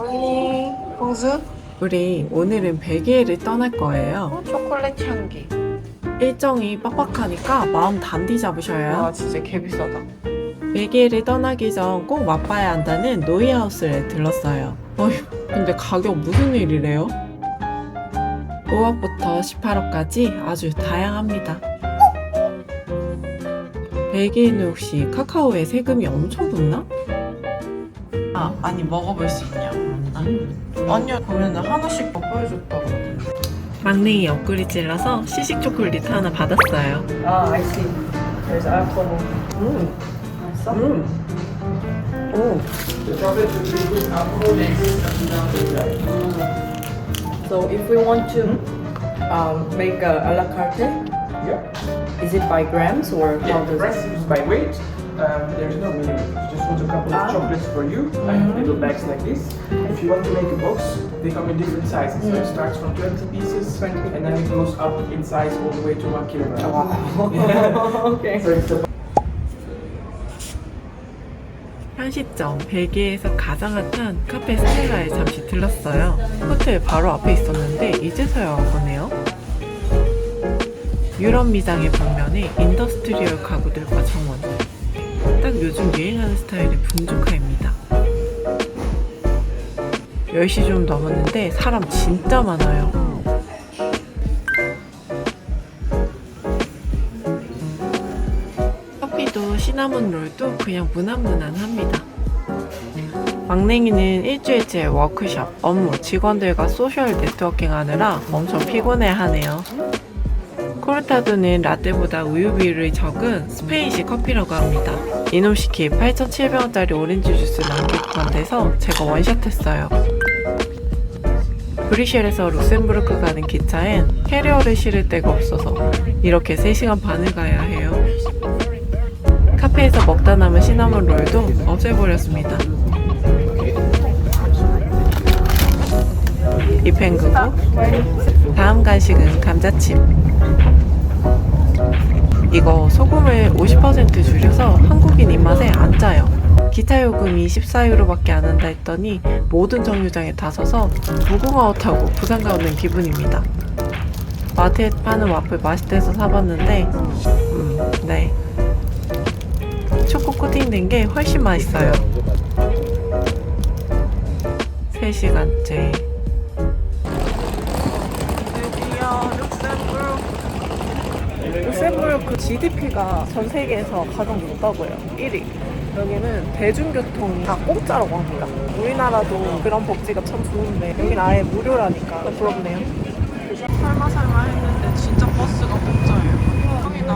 굿모닝 홍수? 우리 오늘은 벨기에를 떠날 거예요. 초콜릿 향기. 일정이 빡빡하니까 마음 단디 잡으셔야. 와 진짜 개비싸다. 벨기에를 떠나기 전 꼭 맛봐야 한다는 노이하우스를 들렀어요. 어휴, 근데 가격 무슨 일이래요? 5억부터 18억까지 아주 다양합니다. 벨기에는 혹시 카카오에 세금이 엄청 붙나? 아니 먹어볼 수 있냐? 아니야 보면은 하나씩 더 보여줬다고. 막내이 옆구리 찔러서 시식 초콜릿 하나 받았어요. Ah, I see. There's apple. 맛있어? 오, So if we want to make a la carte, Yeah. is it by grams or Yeah, how the does price it? is by weight. There's no minimum. You just want a couple of chocolates for you, like little bags like this. If you want to make a box, they come in different sizes. So it starts from 20 pieces, 20. and then it goes up in size all the way to 1 kilogram. Okay. So it's the 현시점 벨기에에서 가장 핫한 카페 스텔라에 잠시 들렀어요. 호텔 바로 앞에 있었는데 이제서야 와보네요. 유럽 미장의 벽면에 인더스트리얼 가구들과 정원. 딱 요즘 유행하는 스타일의 분주카입니다. 10시 좀 넘었는데 사람 진짜 많아요. 커피도 시나몬 롤도 그냥 무난무난합니다. 막냉이는 일주일째 워크숍, 업무, 직원들과 소셜 네트워킹 하느라 엄청 피곤해하네요. 코르타도는 라떼보다 우유 비율이 적은 스페인식 커피라고 합니다. 이놈시키 8,700원짜리 오렌지 주스 남기권돼서 제가 원샷했어요. 브뤼셀에서 룩셈부르크 가는 기차엔 캐리어를 실을 데가 없어서 이렇게 3시간 반을 가야 해요. 카페에서 먹다 남은 시나몬 롤도 없애버렸습니다. 입 헹구고 다음 간식은 감자칩. 이거 소금을 50% 줄여서 한국인 입맛에 안 짜요. 기차 요금이 14유로밖에 안 한다 했더니 모든 정류장에 다 서서 무궁화호 타고 부산 가는 기분입니다. 마트에 파는 와플 맛있대서 사봤는데 네, 초코 코팅된 게 훨씬 맛있어요. 3시간째 드디어 룩셈부르크 GDP가 전 세계에서 가장 높다고 해요. 1위. 여기는 대중교통이 다 공짜라고 합니다. 우리나라도 그런 복지가 참 좋은데 여긴 아예 무료라니까 부럽네요. 설마 했는데 진짜 버스가 공짜예요. 여기다.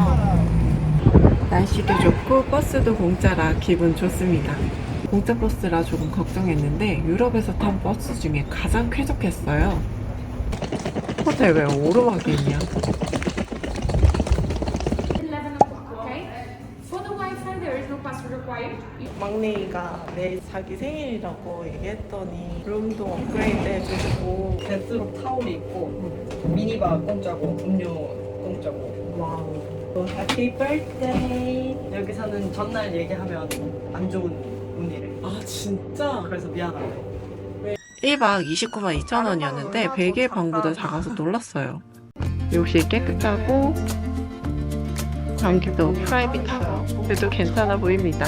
날씨도 좋고 버스도 공짜라 기분 좋습니다. 공짜 버스라 조금 걱정했는데 유럽에서 탄 버스 중에 가장 쾌적했어요. 호텔 왜 오르막이 있냐? 11 o'clock, okay? For the Wi-Fi, there is no password required. 막내이가 내일 자기 생일이라고 얘기했더니 룸도 업그레이드 해주시고 베드록 타올이 있고 미니바 공짜고 음료 공짜고. 와우. Happy birthday. 여기서는 전날 얘기하면 안 좋은 운이래. 아 진짜? 그래서 미안하대. 1박 29만 2천 원이었는데 벨기에 방보다 작아서 놀랐어요. 욕실 깨끗하고 전기도 프라이빗하고 그래도 괜찮아 보입니다.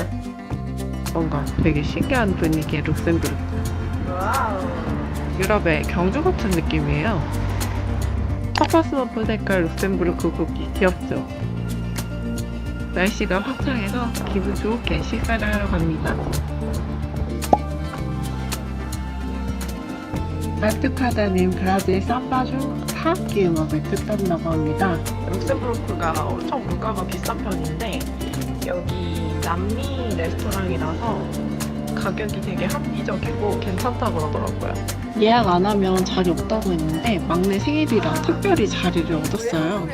뭔가 되게 신기한 분위기의 룩셈부르크. 유럽의 경주 같은 느낌이에요. 파파스머프 색깔 룩셈부르크 국기 귀엽죠? 날씨가 화창해서 기분 좋게 식사를 하러 갑니다. 마트카다는 브라질 삼바 중 타악기 음악을 듣는다고 합니다. 룩셈부르크가 엄청 물가가 비싼 편인데 여기 남미 레스토랑이라서 가격이 되게 합리적이고 괜찮다고 그러더라고요. 예약 안 하면 자리 없다고 했는데 막내 생일이라 특별히 자리를 얻었어요.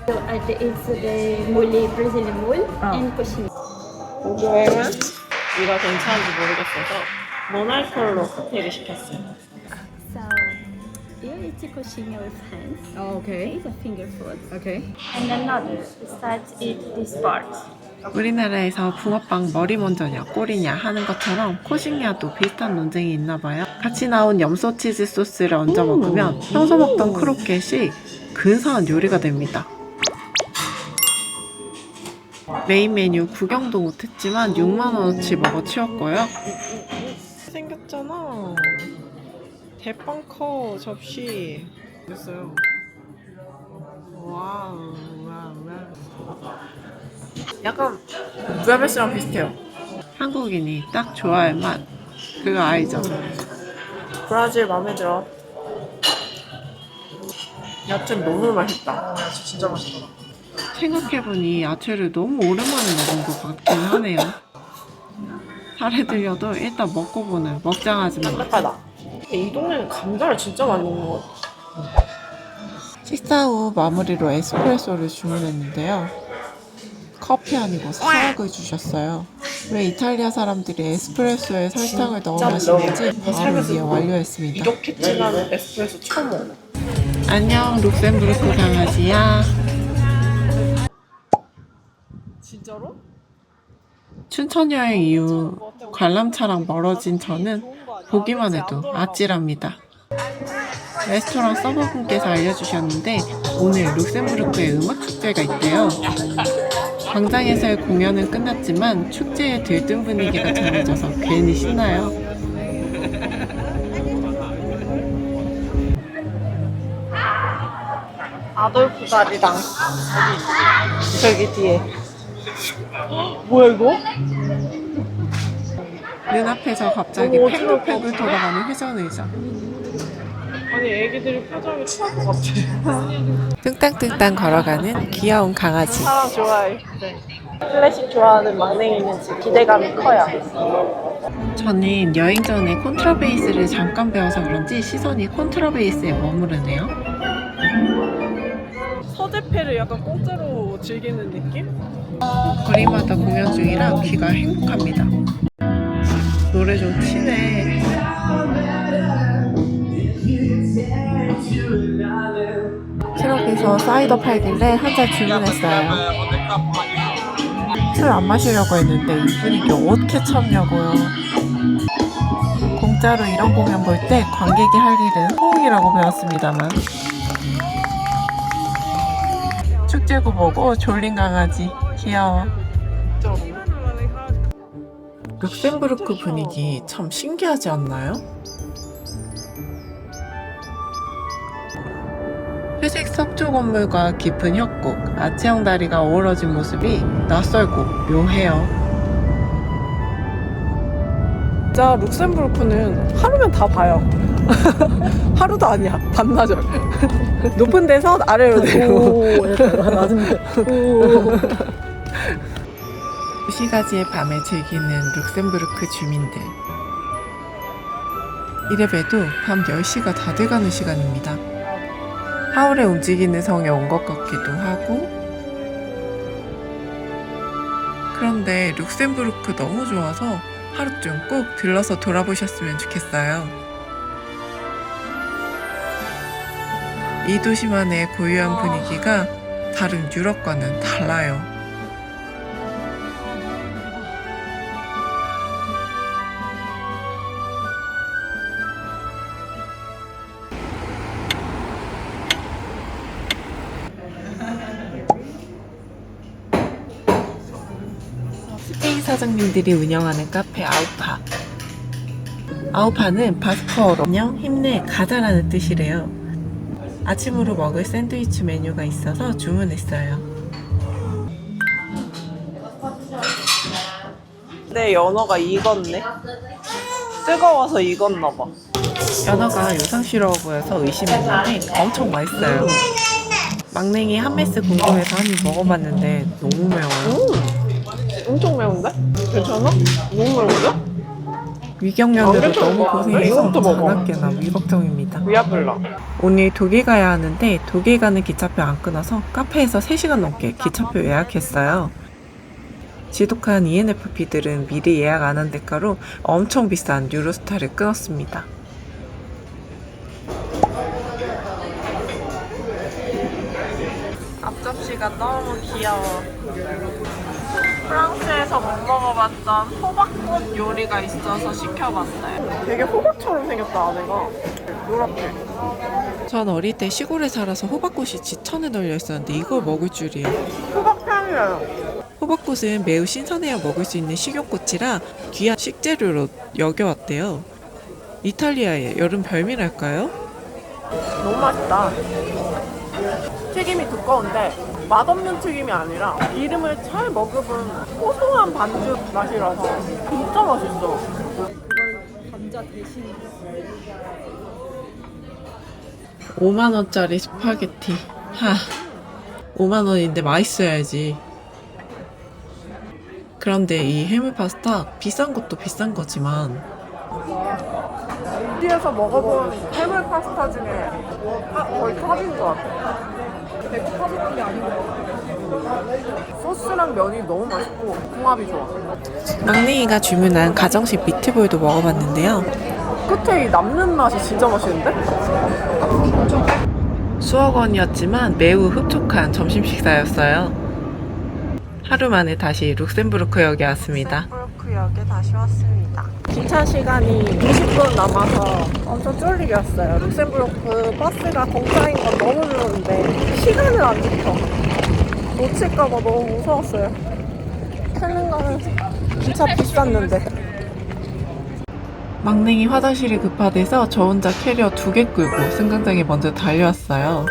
It's the mole, Brazilian mole and coxinha. 여행은 이거 괜찮은지 모르겠어서 모나콜로 칵테일을 시켰어요. So, here it's coxinha with hands. Oh, okay. It's a finger food. Okay. And another, start eat this part. 우리나라에서 붕어빵 머리 먼저냐 꼬리냐 하는 것처럼 코식야도 비슷한 논쟁이 있나봐요. 같이 나온 염소치즈 소스를 얹어 먹으면 평소 먹던 크로켓이 근사한 요리가 됩니다. 메인 메뉴 구경도 못했지만 6만원어치 먹어 치웠고요. 생겼잖아. 대빵 커 접시 됐어요. 와우. 약간 부다페스트랑 비슷해요. 한국인이 딱 좋아할 맛. 그거 알죠? 브라질 마음에 들어. 야채 너무 맛있다. 야채 진짜 맛있다. 생각해보니 야채를 너무 오랜만에 먹은 것 같긴 하네요. 살에 들려도 일단 먹고 보는 먹장아줌마. 딱하다. 이 동네는 감자를 진짜 많이 먹는 것 같아. 식사 후 마무리로 에스프레소를 주문했는데요. 커피 아니고 사약을 주셨어요. 왜 이탈리아 사람들이 에스프레소에 설탕을 넣어 마시는지 바로 위에 완료했습니다. 이렇게 진한 에스프레소 처음 먹어. 안녕 룩셈부르크 강아지야. 진짜로? 춘천 여행 이후 관람차랑 멀어진 저는 보기만 해도 아찔합니다. 레스토랑 서버분께서 알려주셨는데 오늘 룩셈부르크에 음악축제가 있대요. 광장에서의 공연은 끝났지만 축제에 들뜬 분위기가 전해져서 괜히 신나요. 아돌프 다리랑 저기 뒤에. 뭐야 이거? 눈앞에서 갑자기 너무 팽글팽글 어지러워. 돌아가는 회전의자. 아니 애기들이 표정이 취할 것 같아. 뚱땅뚱땅 걸어가는 귀여운 강아지. 사람 좋아해. 클래식 좋아하는 막내이는 지 기대감이 커요. 저는 여행 전에 콘트라베이스를 잠깐 배워서 그런지 시선이 콘트라베이스에 머무르네요. 서재패를 약간 공짜로 즐기는 느낌? 거리마다 공연 중이라 귀가 행복합니다. 노래 좀 치네. 트럭에서 사이다 팔길래 한 잔 주문했어요. 술 안 마시려고 했는데 이분이 이게 어떻게 참냐고요. 공짜로 이런 공연 볼 때 관객이 할 일은 호응이라고 배웠습니다만. 축제고 뭐고 졸린 강아지 귀여워. 룩셈부르크 분위기 참 신기하지 않나요? 회색 석조 건물과 깊은 협곡, 아치형 다리가 어우러진 모습이 낯설고 묘해요. 진짜 룩셈부르크는 하루면 다 봐요. 하루도 아니야. 반나절. 높은 데서 아래로 내려. 낮은 데. 도시가지의 밤을 즐기는 룩셈부르크 주민들. 이래봬도 밤 10시가 다 돼가는 시간입니다. 하울의 움직이는 성에 온 것 같기도 하고. 그런데 룩셈부르크 너무 좋아서 하루쯤 꼭 들러서 돌아보셨으면 좋겠어요. 이 도시만의 고유한 분위기가 다른 유럽과는 달라요. 스페인 사장님들이 운영하는 카페 아우파. 아우파는 바스크어로 안녕, 힘내, 가자라는 뜻이래요. 아침으로 먹을 샌드위치 메뉴가 있어서 주문했어요. 내 연어가 익었네. 뜨거워서 익었나봐. 연어가 요상스러워 보여서 의심했는데 엄청 맛있어요. 막냉이 한 메스 궁금해서 한 입 먹어봤는데 너무 매워요. 엄청 매운데? 괜찮아? 너무 매운데? 위경련으로 너무 이것도 고생해서 먹어. 자나깨나 위걱정입니다. 위아블라. 오늘 독일 가야 하는데 독일 가는 기차표 안 끊어서 카페에서 3시간 넘게 기차표 예약했어요. 지독한 ENFP들은 미리 예약 안 한 대가로 엄청 비싼 유로스타를 끊었습니다. 앞접시가 너무 귀여워. 프랑스에서 못 먹어봤던 호박꽃 요리가 있어서 시켜봤어요. 되게 호박처럼 생겼다, 안에가. 노랗게. 전 어릴 때 시골에 살아서 호박꽃이 지천에 널려 있었는데 이걸 먹을 줄이에요. 호박향이에요. 호박꽃은 매우 신선해야 먹을 수 있는 식용꽃이라 귀한 식재료로 여겨왔대요. 이탈리아의 여름 별미랄까요? 너무 맛있다. 튀김이 두꺼운데 맛없는 튀김이 아니라 기름을 잘 머금은 고소한 반죽 맛이라서 진짜 맛있어. 감자 대신 5만 원짜리 스파게티. 5만 원인데 맛있어야지. 그런데 이 해물 파스타 비싼 것도 비싼 거지만 어디에서 먹어본 해물 파스타 중에 거의 탑인 것 같아. 배고 파는 게 아닌 것 같아요. 소스랑 면이 너무 맛있고 궁합이 좋아. 막내이가 주문한 가정식 미트볼도 먹어봤는데요. 끝에 이 남는 맛이 진짜 맛있는데? 수억 원이었지만 매우 흡족한 점심 식사였어요. 하루 만에 다시 룩셈부르크역에 왔습니다. 룩셈부르크역에 다시 왔습니다. 기차 시간이 20분 남아서 엄청 쫄리게 왔어요. 룩셈부르크 버스가 공짜인 건 너무 좋은데 시간을 안 지켜. 놓칠까봐 너무 무서웠어요. 타는 거는 기차 비쌌는데. 막냉이 화장실이 급하대서 저 혼자 캐리어 2개 끌고 승강장에 먼저 달려왔어요.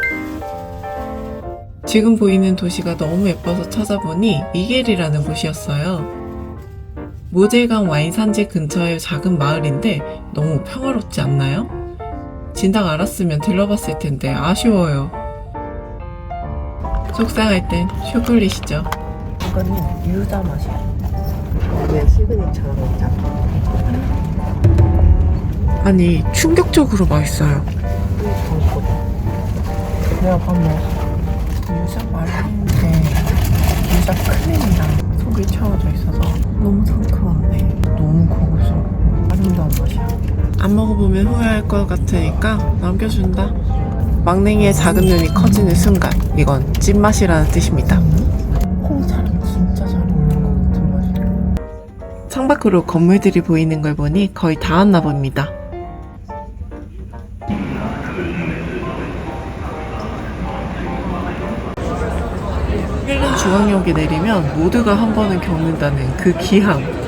지금 보이는 도시가 너무 예뻐서 찾아보니 이겔이라는 곳이었어요. 모젤강 와인 산지 근처의 작은 마을인데 너무 평화롭지 않나요? 진작 알았으면 들러봤을 텐데 아쉬워요. 속상할 땐 초콜릿이죠. 이거는 유자 맛이야. 왜 시그니처로 먹자. 아니 충격적으로 맛있어요. 내가 밥 먹어. 유자 말린데 유자 크림이랑 속이 채워져 있어서 너무 상큼한데 너무 고급스럽고 아름다운 맛이야. 안 먹어보면 후회할 것 같으니까 남겨준다. 막냉이의 작은 눈이 커지는 순간 이건 찐맛이라는 뜻입니다. 홍차랑 진짜 잘 어울리는 것 같은 맛이야. 창밖으로 건물들이 보이는 걸 보니 거의 다 왔나 봅니다. 헬른 중앙역에 내리면 모두가 한 번은 겪는다는 그 기항.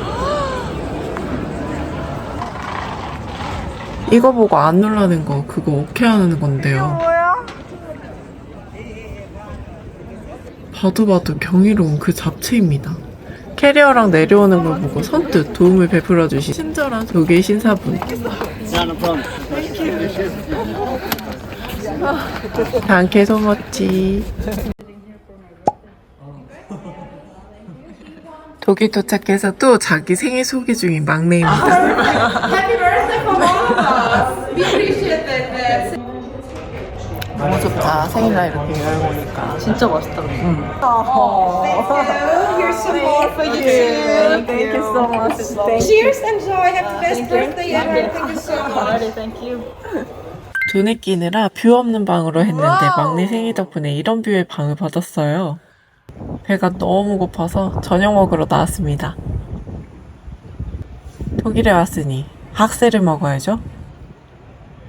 이거 보고 안 놀라는 거 그거 오케이 하는 건데요. 뭐야? 봐도 경이로운 그 잡채입니다. 캐리어랑 내려오는 걸 보고 선뜻 도움을 베풀어 주신 친절한 독일 신사분. 단케 소머치. 독일 도착해서 또 자기 생일 소개 중인 막내입니다. Happy birthday from all of us. We appreciate that. 너무 좋다. 생일날 이렇게 열고 오니까. 진짜 맛있다. Here's some more for you too. Thank you so much. Thank you. Cheers, enjoy. Have the best birthday ever. Thank you so much. Thank you. 돈을 끼느라 뷰 없는 방으로 했는데 막내 생일 덕분에 이런 뷰의 방을 받았어요. 배가 너무 고파서 저녁 먹으러 나왔습니다. 독일에 왔으니 학세를 먹어야죠.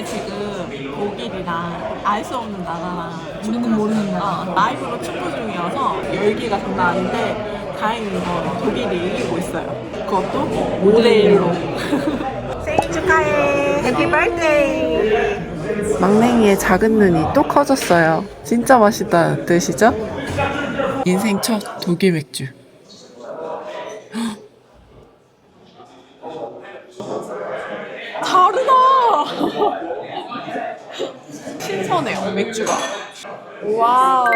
지금 독일이랑 알 수 없는 나라랑 우리는 모르는 나라 라이브로 축구 중이어서 열기가 장난 아닌데 다행인 건 독일이 이기고 있어요. 그것도 5대1로. 생일 축하해. 해피 버스데이. 막냉이의 작은 눈이 또 커졌어요. 진짜 맛있다는 뜻이죠? 인생 첫 독일 맥주. 다르다. 신선해요 맥주가. 와우.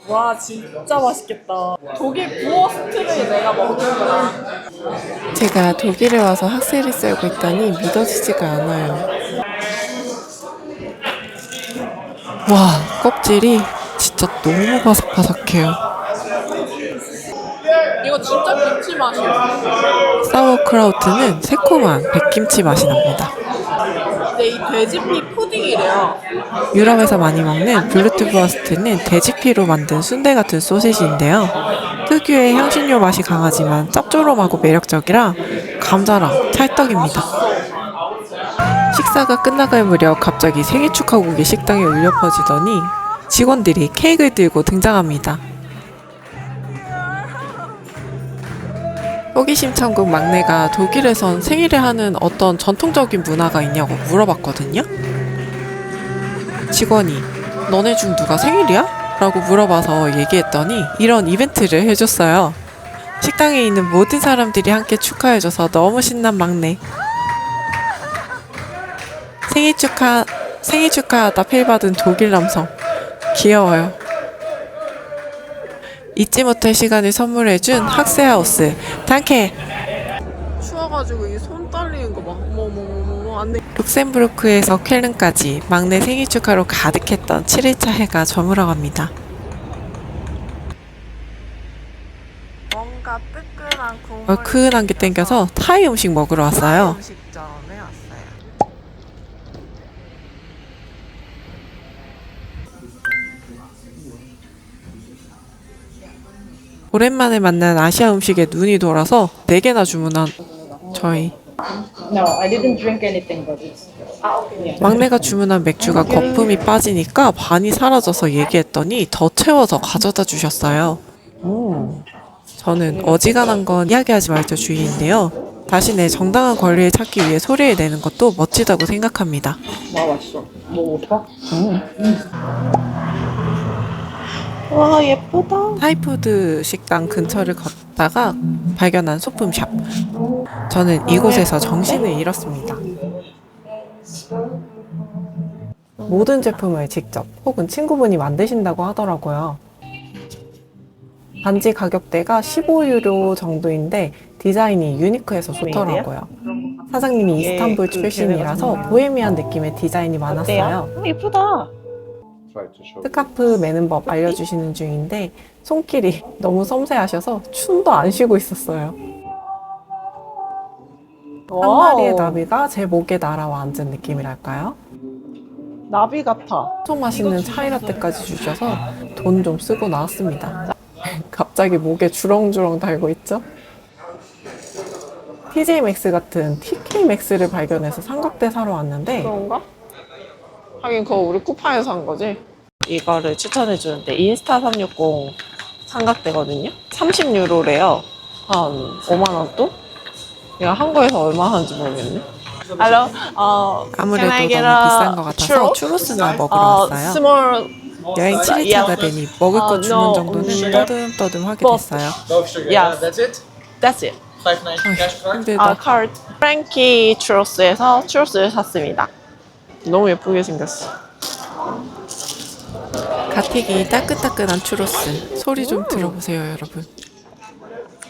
와 진짜 맛있겠다. 독일 부어스트를 내가 먹는구나. 제가 독일에 와서 학세를 썰고 있다니 믿어지지가 않아요. 와, 껍질이 진짜 너무 바삭바삭해요. 이거 진짜 김치 맛이야. 사워크라우트는 새콤한 백김치 맛이 납니다. 근데 이 돼지피 푸딩이래요. 유럽에서 많이 먹는 블루트브러스트는 돼지피로 만든 순대 같은 소시지인데요. 특유의 향신료 맛이 강하지만 짭조름하고 매력적이라 감자랑 찰떡입니다. 식사가 끝나갈 무렵 갑자기 생일 축하곡이 식당에 울려 퍼지더니 직원들이 케이크를 들고 등장합니다. 호기심 천국 막내가 독일에선 생일을 하는 어떤 전통적인 문화가 있냐고 물어봤거든요. 직원이 너네 중 누가 생일이야? 라고 물어봐서 얘기했더니 이런 이벤트를 해줬어요. 식당에 있는 모든 사람들이 함께 축하해줘서 너무 신난 막내. 생일 축하하다 필 받은 독일 남성. 귀여워요. 잊지 못할 시간을 선물해준 학세하우스. 단케! 추워가지고 이 손 떨리는 거 봐. 어머머머머 안 돼. 룩셈부르크에서 쾰른까지 막내 생일 축하로 가득했던 7일차 해가 저물어갑니다. 뭔가 뜨끈한 국물. 얼큰한 게 땡겨서 타이 음식 먹으러 왔어요. 음식점에 왔어요. 오랜만에 만난 아시아 음식에 눈이 돌아서 4개나 주문한 저희. No, I didn't drink anything, but it's. 막내가 주문한 맥주가 거품이 빠지니까 반이 사라져서 얘기했더니 더 채워서 가져다 주셨어요. 저는 어지간한 건 이야기하지 말자 주의인데요. 자신의 정당한 권리를 찾기 위해 소리를 내는 것도 멋지다고 생각합니다. 맛있어. 먹어볼까? 와 예쁘다. 타이푸드 식당 근처를 걷다가 발견한 소품샵. 저는 이곳에서 정신을 잃었습니다. 모든 제품을 직접 혹은 친구분이 만드신다고 하더라고요. 반지 가격대가 15유로 정도인데 디자인이 유니크해서 좋더라고요. 사장님이 이스탄불 출신이라서 보헤미안 느낌의 디자인이 많았어요. 예쁘다. 스카프 매는 법 알려주시는 중인데 손길이 너무 섬세하셔서 춤도 안 쉬고 있었어요. 한 마리의 나비가 제 목에 날아와 앉은 느낌이랄까요? 나비 같아. 엄청 맛있는 차이라떼까지 주셔서 돈 좀 쓰고 나왔습니다. 갑자기 목에 주렁주렁 달고 있죠? TJ 맥스 같은 TK 맥스를 발견해서 삼각대 사러 왔는데 그런가? 하긴 그거 우리 쿠팡에서 산 거지. 이거를 추천해 주는데 인스타 360 삼각대거든요. 30유로래요. 한 5만 원 돈? 내가 한국에서 얼마 하는지 모르겠네. Hello. 아무래도 can I 너무 get a 비싼 것 같아서 churros? 추로스나 먹으러 왔어요. Small. 여행 7일차가 되니 먹을 것 주문 no. 정도는 떠듬떠듬 하게 됐어요. No sugar. Yes. That's it? That's it. 5.90 cash card. 힘들다. 카드. 프랭키 추로스에서 추로스를 샀습니다. 너무 예쁘게 생겼어. 가틱이 따끈따끈한 추로스. 소리 좀 들어보세요, 여러분.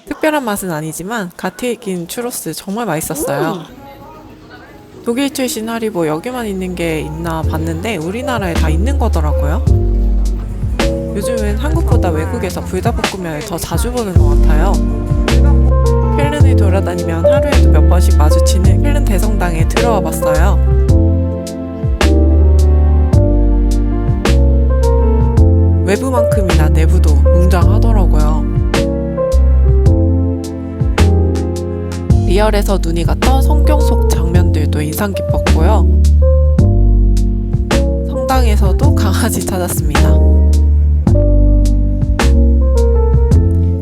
특별한 맛은 아니지만 가틱인 추로스 정말 맛있었어요. 독일 출신 하리보 여기만 있는 게 있나 봤는데 우리나라에 다 있는 거더라고요. 요즘은 한국보다 외국에서 불닭볶음면을 더 자주 보는 것 같아요. 쾰른을 돌아다니면 하루에도 몇 번씩 마주치는 쾰른 대성당에 들어와 봤어요. 외부만큼이나 내부도 웅장하더라고요. 리얼에서 눈이 갔던 성경 속 장면들도 인상 깊었고요. 성당에서도 강아지 찾았습니다.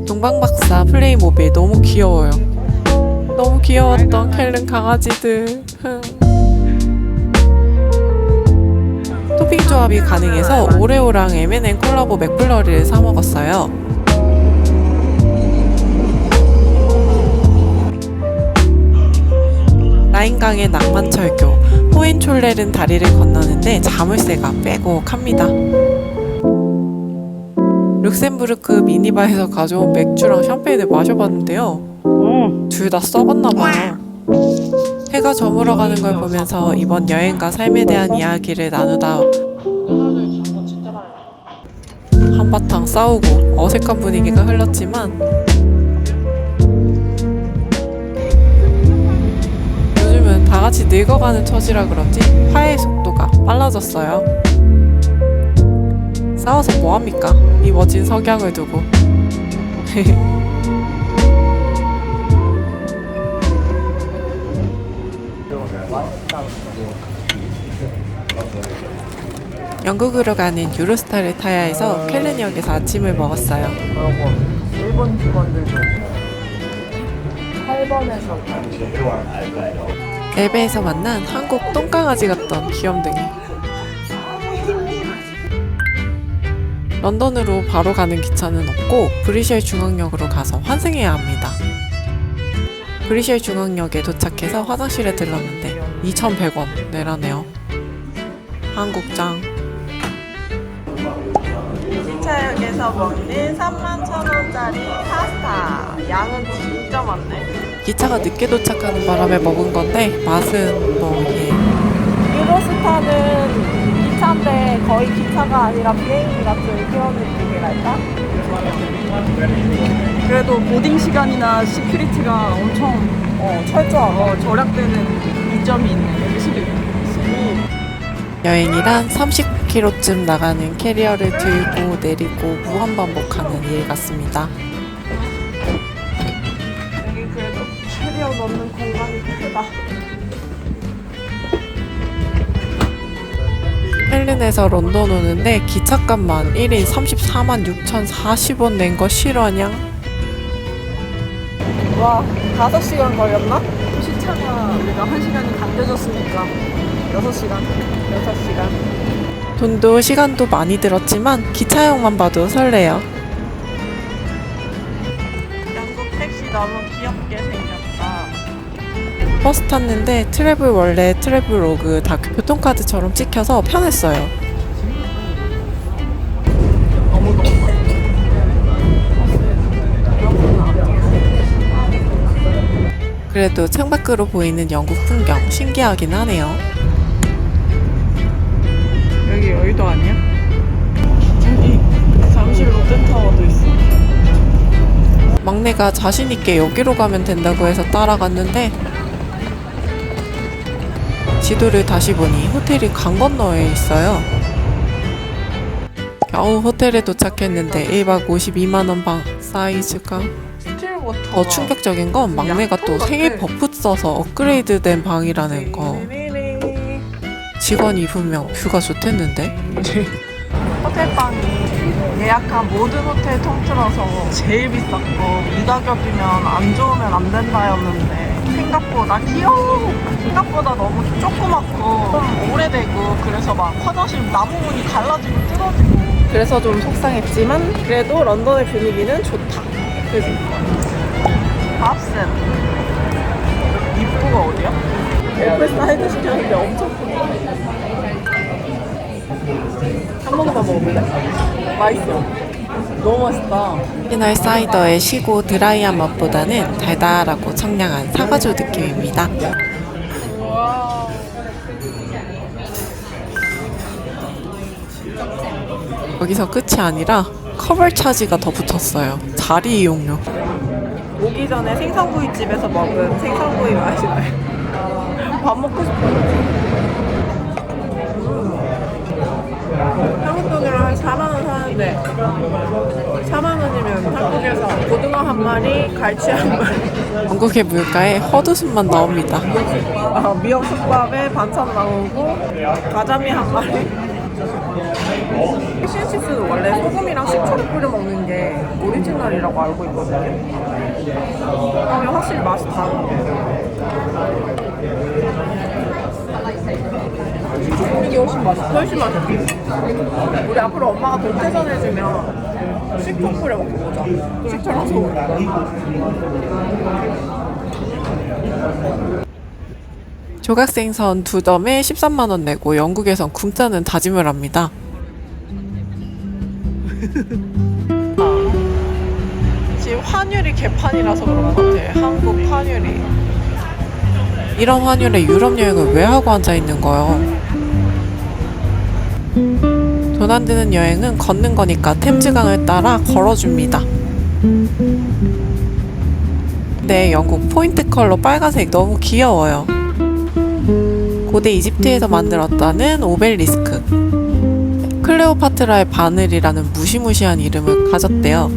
동방박사 플레이모빌 너무 귀여워요. 너무 귀여웠던 쾰른 강아지들. 토핑 조합이 가능해서 오레오랑 M&M 콜라보 맥플러리를 사 먹었어요. 라인강의 낭만철교, 호헨촐레른 다리를 건너는데 자물쇠가 빼곡합니다. 룩셈부르크 미니바에서 가져온 맥주랑 샴페인을 마셔봤는데요. 둘 다 썩었나봐요. 해가 저물어가는 걸 보면서 이번 여행과 삶에 대한 이야기를 나누다 한바탕 싸우고 어색한 분위기가 흘렀지만 요즘은 다 다 같이 늙어가는 처지라 그런지 화해의 속도가 빨라졌어요. 싸워서 뭐합니까? 이 멋진 석양을 두고. 영국으로 가는 유로스타를 타야 해서 쾰른역에서 아침을 먹었어요. 여러분, 일본 직원들도 8번에서 엘베에서 만난 한국 똥강아지 같던 귀염둥이. 런던으로 바로 가는 기차는 없고 브리셀 중앙역으로 가서 환승해야 합니다. 브리셀 중앙역에 도착해서 화장실에 들렀는데 2,100원 내라네요. 한국장. 기차역에서 먹는 31,000원짜리 파스타. 양은 진짜 많네. 기차가 늦게 도착하는 바람에 먹은 건데 맛은 뭐 예. 유로스타는 기차인데 거의 기차가 아니라 비행기 같은 그런 느낌이랄까? 그래도 보딩 시간이나 시큐리티가 엄청 철저하고 절약되는 이점이 있네. 여기 11. 여행이란 30km쯤 나가는 캐리어를 들고 내리고 무한반복하는 일 같습니다. 여기 그래도 캐리어 넣는 공간이 크다. 헬른에서 런던 오는데 기차값만 1인 34만 6,040원 낸 거 실화냐? 와, 5시간 걸렸나? 시차가 우리가 1시간이 당겨졌으니까 6시간. 6시간. 돈도 시간도 많이 들었지만 기차역만 봐도 설레요. 영국 택시 너무 귀엽게 생겼다. 버스 탔는데 트래블 원래 트래블 로그 다 교통카드처럼 찍혀서 편했어요. 그래도 창밖으로 보이는 영국 풍경 신기하긴 하네요. 여기 여의도 아니야? 여기 잠실 롯데타워도 있어. 막내가 자신있게 여기로 가면 된다고 해서 따라갔는데 지도를 다시 보니 호텔이 강 건너에 있어요. 겨우 호텔에 도착했는데 1박 52만원 방 사이즈가 더 충격적인 건 막내가 또 생일 버프 써서 업그레이드 된 방이라는 거. 직원이 분명 뷰가 좋댔는데? 호텔방이 예약한 모든 호텔 통틀어서 제일 비쌌고 이 가격이면 안 좋으면 안 된다였는데 생각보다 귀여워. 생각보다 너무 조그맣고 좀 오래되고 그래서 막 화장실 나무 문이 갈라지고 뜯어지고 그래서 좀 속상했지만 그래도 런던의 분위기는 좋다. 그지? 밥센 입구가 어디야? 애플 사이드 시켰는데 엄청 크다. 한 번만 먹어볼래? 맛있어. 너무 맛있다. 피널 사이더에 시고 드라이한 맛보다는 달달하고 청량한 사과주 느낌입니다. 여기서 끝이 아니라 커버 차지가 더 붙었어요. 자리 이용료. 오기 전에 생선구이집에서 먹은 생선구이 맛이 나요. 밥 먹고 싶어요. 한국 돈으로 한 4만원 사는데 4만원이면 한국에서 고등어 한 마리, 갈치 한 마리 영국의 물가에 헛웃음만 나옵니다. 미역국밥에 반찬 나오고 가자미 한 마리. 피쉬앤칩스는 원래 소금이랑 식초를 뿌려 먹는 게 오리지널이라고 알고 있거든요. 그러면 확실히 맛이 다른데 이게 훨씬 맛있어. 훨씬 맛있어. 우리 앞으로 엄마가 동태전 해주면 식초 뿌려 먹어보자. 식초랑 소금. 조각생선 2덤에 13만원 내고 영국에선 굶자는 다짐을 합니다. 지금 환율이 개판이라서 그런 것 같아. 한국 환율이. 이런 환율에 유럽 여행을 왜 하고 앉아있는 거요? 돈 안 드는 여행은 걷는 거니까 템즈강을 따라 걸어줍니다. 근데 영국 포인트 컬러 빨간색 너무 귀여워요. 고대 이집트에서 만들었다는 오벨리스크. 클레오파트라의 바늘이라는 무시무시한 이름을 가졌대요.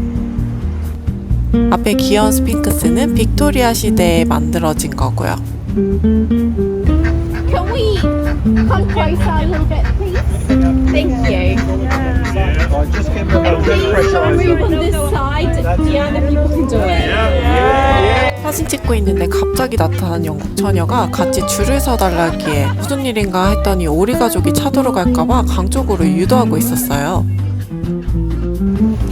앞에 귀여운 스핑크스는 빅토리아 시대에 만들어진 거고요. Can we come closer a little bit, please? Thank you. And please move on this side. The other people can do it. 사진 찍고 있는데 갑자기 나타난 영국 처녀가 같이 줄을 서달라기에 무슨 일인가 했더니 오리 가족이 차돌아갈까봐 강 쪽으로 유도하고 있었어요.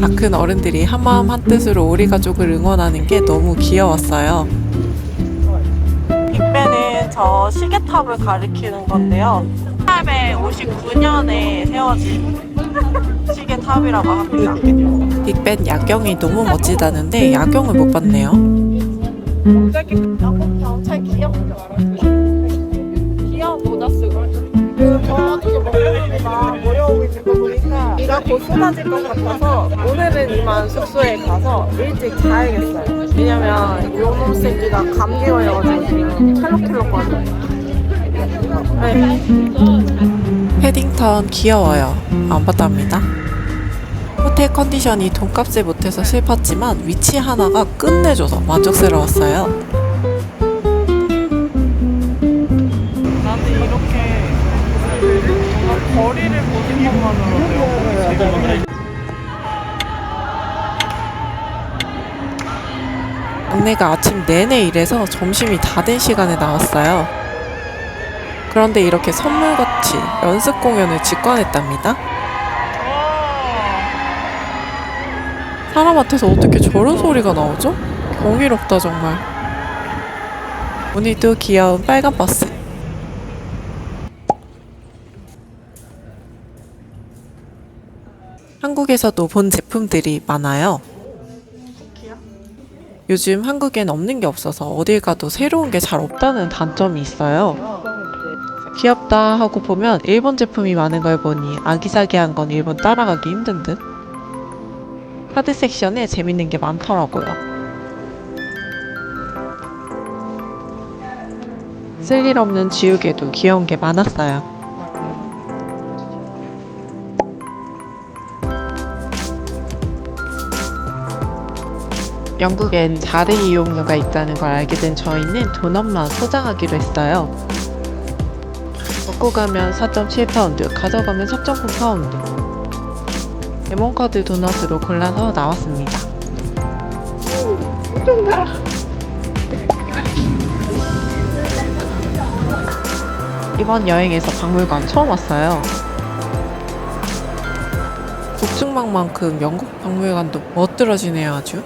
다 큰 어른들이 한마음 한뜻으로 오리 가족을 응원하는 게 너무 귀여웠어요. 빅벤은 저 시계탑을 가리키는 건데요. 1859년에 세워진 시계탑이라고 합니다. 빅벤 야경이 너무 멋지다는데 야경을 못 봤네요. 잘 귀엽죠? 귀여워 못 왔을걸? 저한테 먹으니까 모여오고 있는 거 보니까 비가 곧 쏟아질 것 같아서 오늘은 이만 숙소에 가서 일찍 자야겠어요. 왜냐면 요놈 새끼가 감기 걸려가지고 지금 찰록찰록거려요. 패딩턴 귀여워요. 안 봤답니다. 호텔 컨디션이 돈값을 못해서 슬펐지만 위치 하나가 끝내줘서 만족스러웠어요. 나는 이렇게 뭔가 거리를 보는 것만으로도 재밌네. 막내가 아침 내내 일해서 점심이 다 된 시간에 나왔어요. 그런데 이렇게 선물같이 연습 공연을 직관했답니다. 사람한테서 어떻게 저런 소리가 나오죠? 경이롭다 정말. 오늘도 귀여운 빨간 버스. 한국에서도 본 제품들이 많아요. 요즘 한국엔 없는 게 없어서 어딜 가도 새로운 게 잘 없다는 단점이 있어요. 귀엽다 하고 보면 일본 제품이 많은 걸 보니 아기자기한 건 일본 따라가기 힘든 듯. 카드 섹션에 재밌는 게 많더라고요. 쓸일 없는 지우개도 귀여운 게 많았어요. 영국엔 자리 이용료가 있다는 걸 알게 된 저희는 도넛만 소장하기로 했어요. 먹고 가면 4.7파운드, 가져가면 4.9파운드. 레몬커드 도넛으로 골라서 나왔습니다. 이번 여행에서 박물관 처음 왔어요. 북중막만큼 영국 박물관도 멋들어지네요 아주.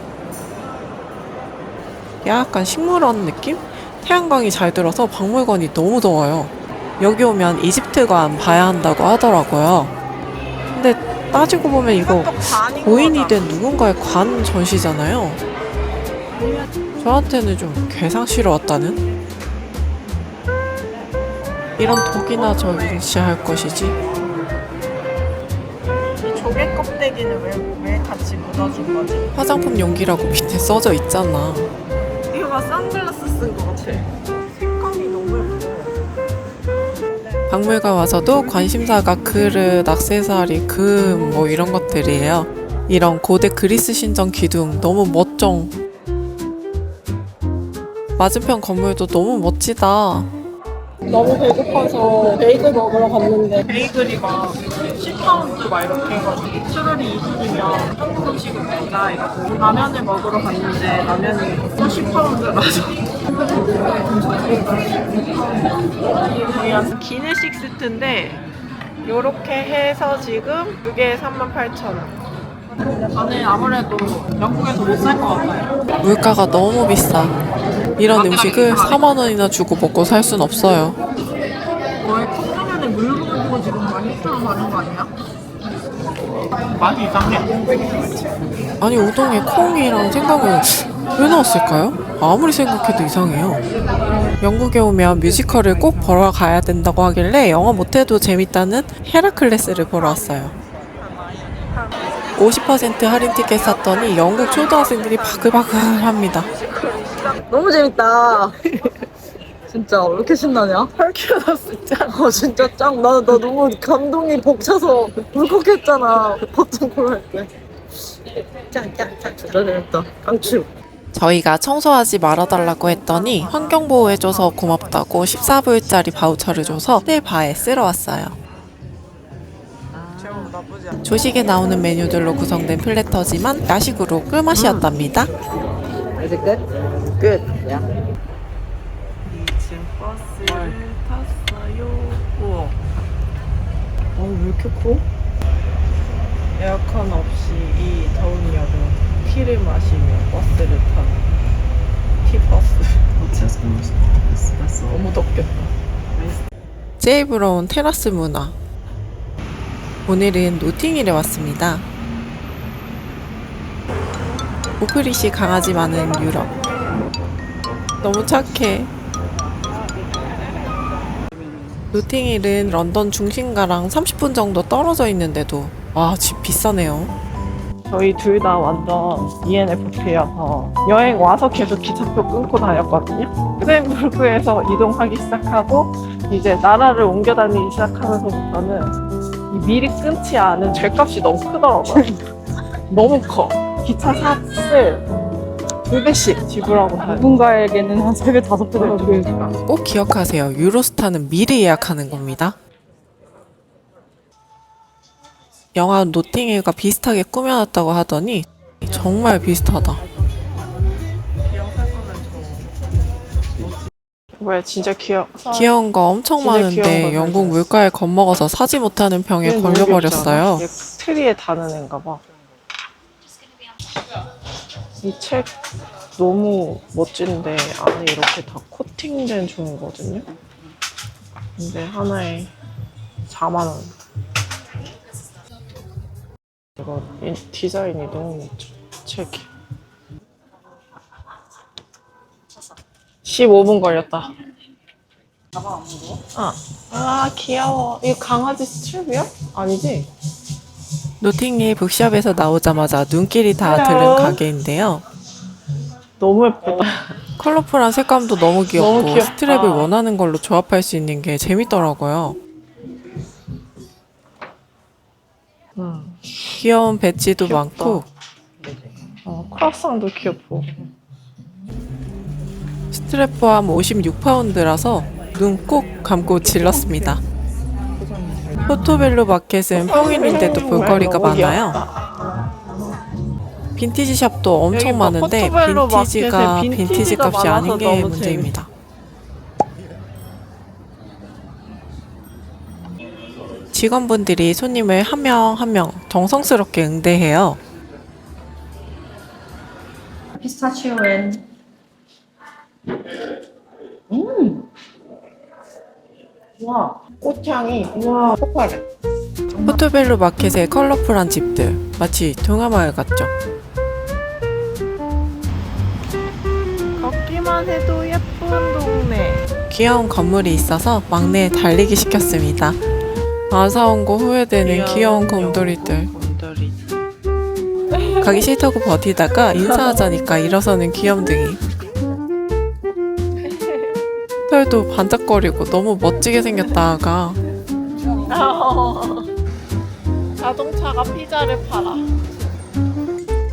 약간 식물원 느낌? 태양광이 잘 들어서 박물관이 너무 더워요. 여기 오면 이집트관 봐야 한다고 하더라고요. 근데 따지고 보면 이거 고인이 된 누군가의 관 전시잖아요. 저한테는 좀 괴상시러 왔다는? 이런 독이나 전시할 것이지. 이 조개 껍데기는 왜 같이 묻어준 거지? 화장품 용기라고 밑에 써져 있잖아. 이거 선글라스 쓴 거 같아. 색감이 너무 예뻐. 박물관 와서도 관심사가 그릇, 액세서리, 금 뭐 이런 것들이에요. 이런 고대 그리스 신전 기둥 너무 멋쩡. 맞은편 건물도 너무 멋지다. 너무 배고파서 베이글 먹으러 갔는데 베이글이 막 10파운드 막 이렇게 해가지고 추러리 20이면 한국 음식은 뭐다 이러고 라면을 먹으러 갔는데 라면이 또 10파운드라서 기내식스트인데 요렇게 해서 지금 2개에 38,000원. 저는 아무래도 영국에서 못 살 것 같아요. 물가가 너무 비싸. 이런 음식을 4만 원이나 주고 먹고 살 순 없어요. 너의 컵라면에 물 부은 거 지금 12,000원 받는 거 아니야? 맛이 이상해. 아니 우동에 콩이랑 생강을 왜 넣었을까요? 아무리 생각해도 이상해요. 영국에 오면 뮤지컬을 꼭 보러 가야 된다고 하길래 영어 못해도 재밌다는 헤라클레스를 보러 왔어요. 50% 할인 티켓 샀더니 영국 초등학생들이 바글바글합니다. 너무 재밌다. 진짜 왜 이렇게 신나냐? 헐키어너스 짱. 진짜 짱. 나 너무 감동이 벅차서 울컥했잖아. popcorn 할 때. 짱. 진짜 재밌다. 강추. 저희가 청소하지 말아달라고 했더니 환경보호해줘서 고맙다고 14불짜리 바우처를 줘서 스테바에 쓸어 왔어요. 조식에 나오는 메뉴들로 구성된 플래터지만 야식으로 꿀맛이었답니다. Is it good? 끝. Yeah. 지금 버스를 탔어요. 우와. 왜 이렇게 커? 에어컨 없이 이 더운 여름 티를 마시며 버스를 타는 티버스. 너무 덥겠다. 제일 부러운 테라스 문화. 오늘은 노팅힐에 왔습니다. 오프리시 강아지 많은 유럽. 너무 착해. 노팅힐은 런던 중심가랑 30분 정도 떨어져 있는데도 와, 집 비싸네요. 저희 둘 다 완전 ENFP여서 여행 와서 계속 기차표 끊고 다녔거든요. 루셈부르크에서 이동하기 시작하고 이제 나라를 옮겨 다니기 시작하면서부터는 이 미리 끊지 않은 죗값이 너무 크더라고요. 너무 커. 기차 값을 2배씩 지불하고 다녀요. 누군가에게는 한 3배, 5배 정도 주니까. 꼭 기억하세요. 유로스타는 미리 예약하는 겁니다. 영화 노팅힐과 비슷하게 꾸며놨다고 하더니 정말 비슷하다. 왜 진짜 귀여운 거 엄청 진짜 귀여운 많은데 거 영국 맞아요. 물가에 겁먹어서 사지 못하는 병에 걸려버렸어요. 얘 트리에 다는 애인가 봐. 이 책 너무 멋진데 안에 이렇게 다 코팅된 종이거든요. 근데 하나에 4만 원. 이거 디자인이 너무 멋져. 책이. 15분 걸렸다. 아 귀여워. 이거 강아지 스트랩이야? 아니지? 노팅힐 북샵에서 나오자마자 눈길이 다 드는 가게인데요. 너무 예쁘다. 컬러풀한 색감도 너무 귀엽고 너무 귀엽다. 스트랩을 원하는 걸로 조합할 수 있는 게 재밌더라고요. 귀여운 배지도 귀엽다. 많고 크로상도 귀엽고. 스트랩 포함 56파운드라서 눈 꼭 감고 질렀습니다. 포토벨로 마켓은 평일인데도 볼거리가 너무 많아요. 귀엽다. 빈티지 샵도 엄청 여기 뭐 많은데 포토벨로 빈티지가 마켓에 빈티지 빈티지가 값이 아닌 많아서 게 너무 문제입니다. 직원분들이 손님을 한 명 한 명 정성스럽게 응대해요. 피스타치오엔. 와. 꽃향이 우와 폭발해. 포토벨로 마켓의 컬러풀한 집들 마치 동화마을 같죠? 걷기만 해도 예쁜 동네. 귀여운 건물이 있어서 막내에 달리기 시켰습니다. 안 사온 거 후회되는 귀여운 곰돌이들. 곰돌이. 가기 싫다고 버티다가 인사하자니까 일어서는 귀염둥이. 털도 반짝거리고 너무 멋지게 생겼다 아가. 자동차가 피자를 팔아.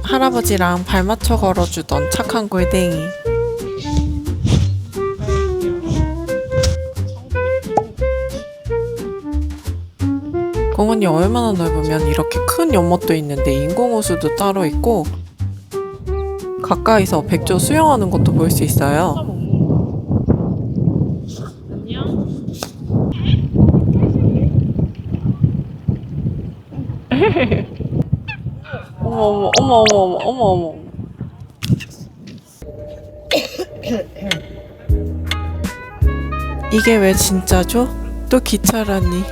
할아버지랑 발 맞춰 걸어주던 착한 골댕이. 공원이 얼마나 넓으면 이렇게 큰 연못도 있는데 인공호수도 따로 있고 가까이서 백조 수영하는 것도 볼 수 있어요. 어머 어머 어머 어머 어머 어머. 이게 왜 진짜죠? 또 기차라니.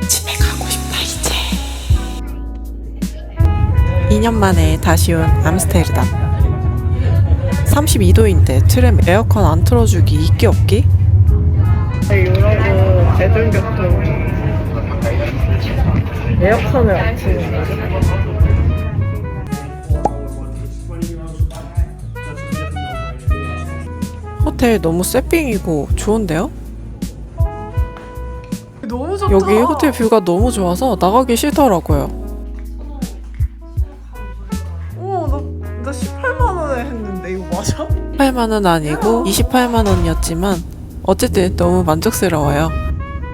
집에 가고 싶다 이제. 2년 만에 다시 온 암스테르담. 32도인데 트램 에어컨 안 틀어주기 있기 없기? 유럽은 대중교통 에어컨을 안 트는 거죠? 호텔 너무 쎄삥이고 좋은데요? 너무 좋다. 여기 호텔 뷰가 너무 좋아서 나가기 싫더라고요. 나 18만 원에 했는데 이거 맞아? 18만 원 아니고 28만 원이었지만 어쨌든 너무 만족스러워요.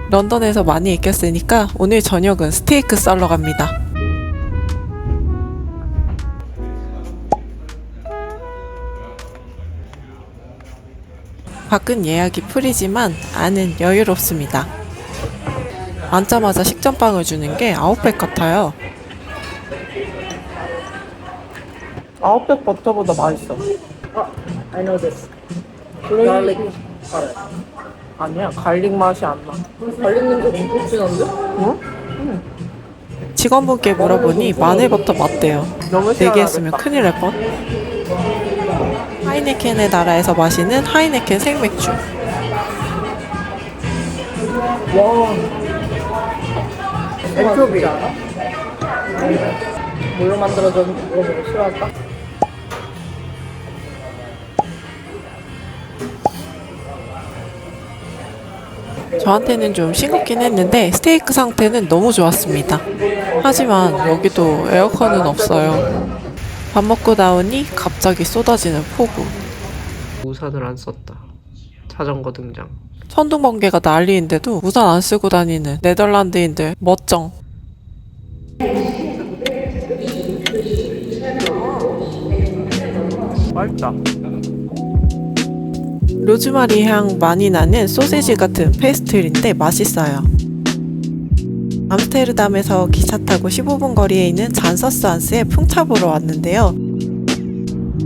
런던에서 많이 있겠으니까 오늘 저녁은 스테이크 썰러 갑니다. 밖은 예약이 풀이지만 안은 여유롭습니다. 앉자마자 식전빵을 주는 게 아웃백 같아요. 아웃백 버터보다 맛있어. I know this. garlic. 아니야, 갈릭 맛이 안 나. 걸리는 게 엄청 진한데? 직원분께 물어보니 마늘버터 맞대요. 너무 내기했으면 큰일 날 뻔. 하이네켄의 나라에서 마시는 하이네켄 생맥주. 엔초비야. 뭘로 만들어졌는지 물어보고 싫어할까? 저한테는 좀 싱겁긴 했는데 스테이크 상태는 너무 좋았습니다. 하지만 여기도 에어컨은 없어요. 밥 먹고 나오니 갑자기 쏟아지는 폭우. 우산을 안 썼다. 자전거 등장. 천둥 번개가 난리인데도 우산 안 쓰고 다니는 네덜란드인들 멋쩡. 맛있다. 로즈마리 향 많이 나는 소세지 같은 페스트리인데 맛있어요. 암스테르담에서 기차 타고 15분 거리에 있는 잔서스안스에 풍차 보러 왔는데요.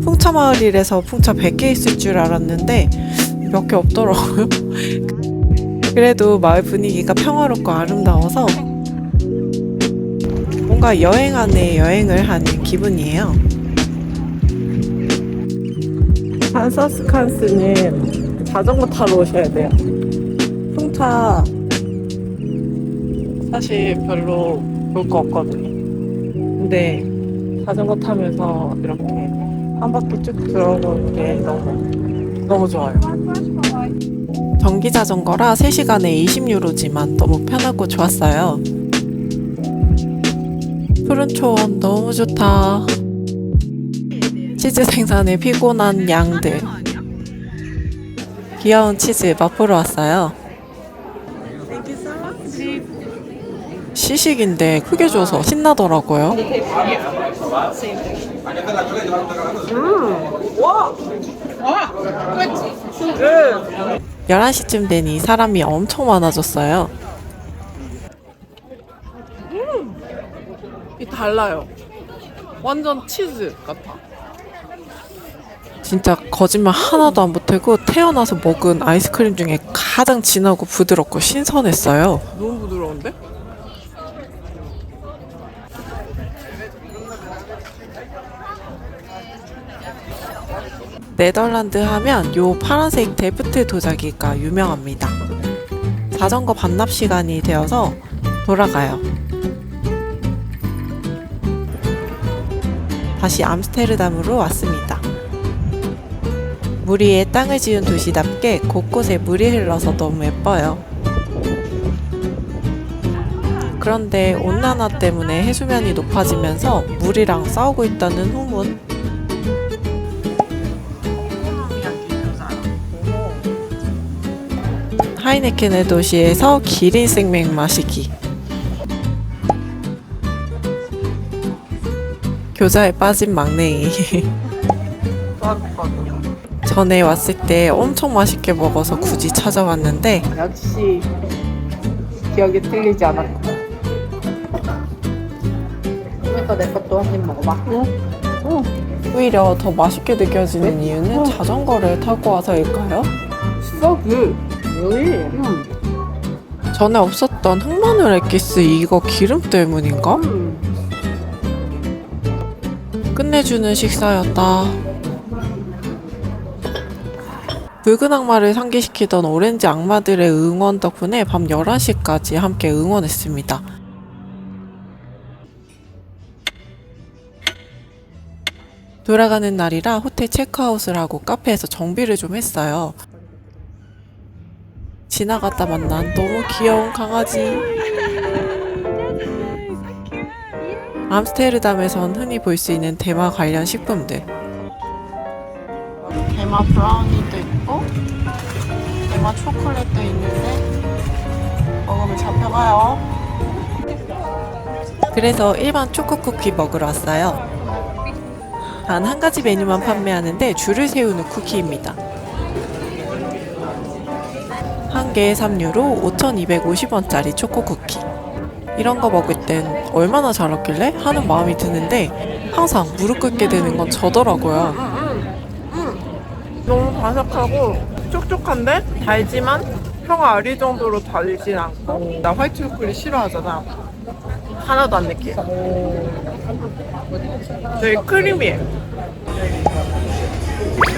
풍차 마을이라서 풍차 100개 있을 줄 알았는데 몇 개 없더라고요. 그래도 마을 분위기가 평화롭고 아름다워서 뭔가 여행 안에 여행을 하는 기분이에요. 산서스칸스는 자전거 타러 오셔야 돼요. 풍차 사실 별로 볼 거 없거든요. 근데 자전거 타면서 이렇게 한 바퀴 쭉 들어보는 게 너무 좋아요. 전기 자전거라 3시간에 20유로지만 너무 편하고 좋았어요. 푸른 초원 너무 좋다. 치즈 생산에 피곤한 양들. 귀여운 치즈 맛보러 왔어요. 시식인데 크게 줘서 신나더라고요. 11시쯤 되니 사람이 엄청 많아졌어요. 이 달라요. 완전 치즈 같아. 진짜 거짓말 하나도 안 보태고 태어나서 먹은 아이스크림 중에 가장 진하고 부드럽고 신선했어요. 너무 부드러운데? 네덜란드 하면 요 파란색 데프트 도자기가 유명합니다. 자전거 반납 시간이 되어서 돌아가요. 다시 암스테르담으로 왔습니다. 물 위에 땅을 지은 도시답게 곳곳에 물이 흘러서 너무 예뻐요. 그런데 온난화 때문에 해수면이 높아지면서 물이랑 싸우고 있다는 후문. 하이네켄의 도시에서 기린 생맥 마시기. 교자에 빠진 막내이. 전에 왔을 때 엄청 맛있게 먹어서 굳이 찾아왔는데 역시 기억이 틀리지 않았고. 그러니까 내 것도 한 입 먹어봐. 오히려 더 맛있게 느껴지는 이유는 자전거를 타고 와서일까요? 전에 없었던 흑마늘 엑기스 이거 기름 때문인가? 끝내주는 식사였다. 붉은 악마를 상기시키던 오렌지 악마들의 응원 덕분에 밤 11시까지 함께 응원했습니다. 돌아가는 날이라 호텔 체크아웃을 하고 카페에서 정비를 좀 했어요. 지나가다 만난 너무 귀여운 강아지. 암스테르담에선 흔히 볼 수 있는 대마 관련 식품들. 대마 브라우니도 있고 대마 초콜릿도 있는데 먹으면 잡혀가요. 그래서 일반 초코 쿠키 먹으러 왔어요. 단 한 가지 메뉴만 판매하는데 줄을 세우는 쿠키입니다. 한 개에 3유로 5,250원짜리 초코 쿠키. 이런 거 먹을 땐 얼마나 잘했길래 하는 마음이 드는데 항상 무릎 꿇게 되는 건 저더라고요. 너무 바삭하고 촉촉한데 달지만 혀가 아릴 정도로 달진 않고. 나 화이트 초콜릿 싫어하잖아. 하나도 안 느끼해. 되게 크리미해.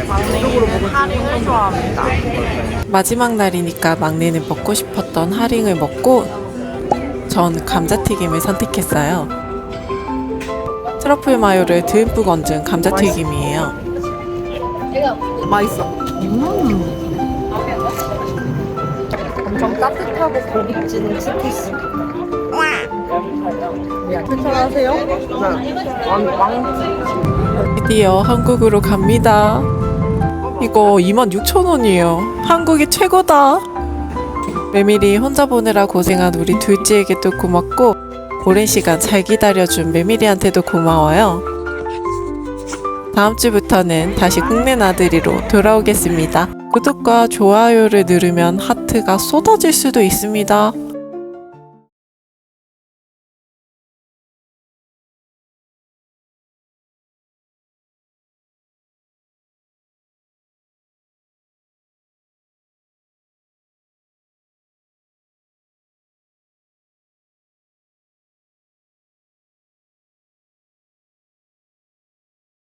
막내는 하링을 좋아합니다. 마지막 날이니까 막내는 먹고 싶었던 하링을 먹고 전 감자튀김을 선택했어요. 트러플 마요를 듬뿍 얹은 감자튀김이에요. 맛있어. 엄청 따뜻하고 고급진 치티스. 추천하세요? 드디어 한국으로 갑니다. 이거 26,000원이에요. 한국이 최고다. 메밀이 혼자 보느라 고생한 우리 둘째에게도 고맙고 오랜 시간 잘 기다려준 메밀이한테도 고마워요. 다음 주부터는 다시 국내 나들이로 돌아오겠습니다. 구독과 좋아요를 누르면 하트가 쏟아질 수도 있습니다.